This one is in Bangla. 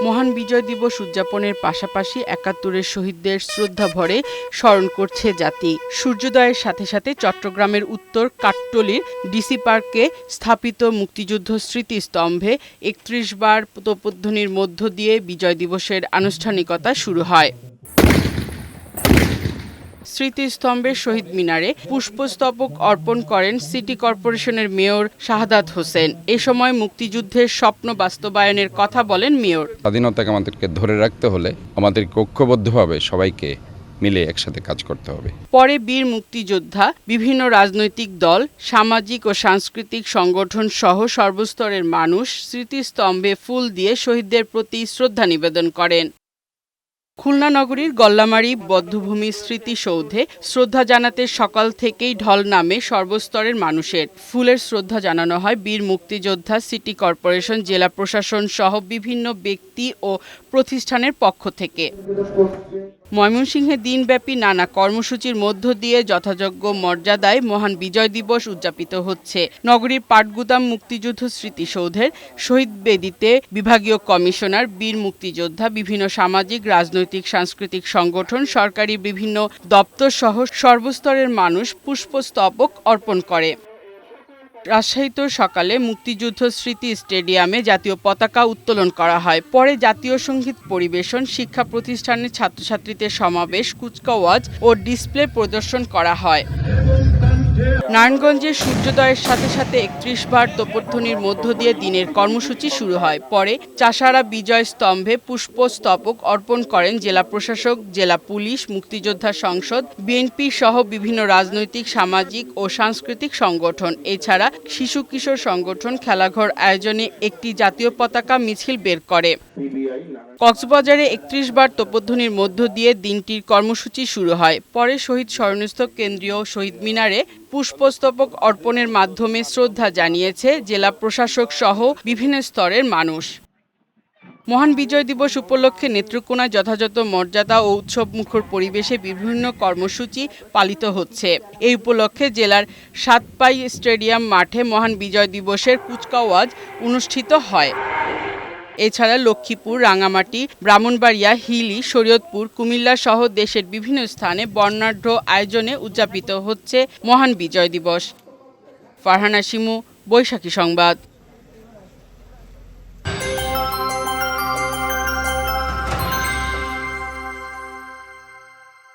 মহান বিজয় দিবস উদযাপনের পাশাপাশি ৭১-এর শহীদদের শ্রদ্ধা ভরে স্মরণ করছে জাতি। সূর্যোদয়ের সাথে সাথে চট্টগ্রামের উত্তর কাট্টলীর ডিসি পার্কে স্থাপিত মুক্তিযুদ্ধ স্মৃতিস্তম্ভে ৩১ বার তোপধ্বনির মধ্য দিয়ে বিজয় দিবসের আনুষ্ঠানিকতা শুরু হয়। স্মৃতিস্তম্ভের শহীদ মিনারে পুষ্পস্তবক অর্পণ করেন সিটি কর্পোরেশনের মেয়র শাহাদাত হোসেন। এ সময় মুক্তিযুদ্ধের স্বপ্ন বাস্তবায়নের কথা বলেন মেয়র। স্বাধীনতাকে আমাদেরকে ধরে রাখতে হলে আমাদেরকে ঐক্যবদ্ধভাবে সবাইকে মিলে একসাথে কাজ করতে হবে। পরে বীর মুক্তিযোদ্ধা, বিভিন্ন রাজনৈতিক দল, সামাজিক ও সাংস্কৃতিক সংগঠন সহ সর্বস্তরের মানুষ স্মৃতিস্তম্ভে ফুল দিয়ে শহীদদের প্রতি শ্রদ্ধা নিবেদন করেন। খুলনা নগরীর গল্লামারী বধ্যভূমি স্মৃতিসৌধে শ্রদ্ধা জানাতে সকাল থেকেই ঢল নামে সর্বস্তরের মানুষের। ফুলের শ্রদ্ধা জানানো হয় বীর মুক্তিযোদ্ধা, সিটি কর্পোরেশন, জেলা প্রশাসন সহ বিভিন্ন ব্যক্তি ও প্রতিষ্ঠানের পক্ষ থেকে। ময়মনসিংহে দিনব্যাপী নানা কর্মসূচির মধ্য দিয়ে যথাযোগ্য মর্যাদায় মহান বিজয় দিবস উদযাপিত হচ্ছে। নগরীর পাটগুদাম মুক্তিযুদ্ধ স্মৃতিসৌধের শহীদ বেদিতে বিভাগীয় কমিশনার, বীর মুক্তিযোদ্ধা, বিভিন্ন সামাজিক, রাজনৈতিক, সাংস্কৃতিক সংগঠন, সরকারি বিভিন্ন দপ্তর সহ সর্বস্তরের মানুষ পুষ্পস্তবক অর্পণ করে। রাজশাহীতে সকালে মুক্তিযুদ্ধ স্মৃতি স্টেডিয়ামে জাতীয় পতাকা উত্তোলন করা হয়। পরে জাতীয় সঙ্গীত পরিবেশন, শিক্ষা প্রতিষ্ঠানের ছাত্রছাত্রীদের সমাবেশ, কুচকাওয়াজ ও ডিসপ্লে প্রদর্শন করা হয়। নারায়ণগঞ্জে সূর্যোদয়ের সাথে সাথে ৩১ বার তোপধ্বনির মধ্য দিয়ে দিনের কর্মসূচি শুরু হয়। পরে চাষাঢ়া বিজয় স্তম্ভে পুষ্পস্তবক অর্পণ করেন জেলা প্রশাসক, জেলা পুলিশ, মুক্তিযোদ্ধা সংসদ, বিএনপি সহ বিভিন্ন রাজনৈতিক, সামাজিক ও সাংস্কৃতিক সংগঠন। এছাড়া শিশু কিশোর সংগঠন খেলাঘর আয়োজনে একটি জাতীয় পতাকা মিছিল বের করে। কক্সবাজারে ৩১ বার তোপধ্বনির মধ্য দিয়ে দিনটির কর্মসূচি শুরু হয়। পরে শহীদ স্মরণস্থল কেন্দ্রীয় শহীদ মিনারে পুষ্পস্তবক অর্পণের মাধ্যমে শ্রদ্ধা জানিয়েছে জেলা প্রশাসক সহ বিভিন্ন স্তরের মানুষ। মহান বিজয় দিবস উপলক্ষে নেত্রকোনায় যথাযথ মর্যাদা ও উৎসবমুখর পরিবেশে বিভিন্ন কর্মসূচি পালিত হচ্ছে। এই উপলক্ষে জেলার সাতপাই স্টেডিয়াম মাঠে মহান বিজয় দিবসের কুচকাওয়াজ অনুষ্ঠিত হয়। এছাড়া লক্ষ্মীপুর, রাঙামাটি, ব্রাহ্মণবাড়িয়া, হিলি, শরীয়তপুর, কুমিল্লা সহ দেশের বিভিন্ন স্থানে বর্ণাঢ্য আয়োজনে উদযাপিত হচ্ছে মহান বিজয় দিবস। ফারহানা শিমু, বৈশাখী সংবাদ।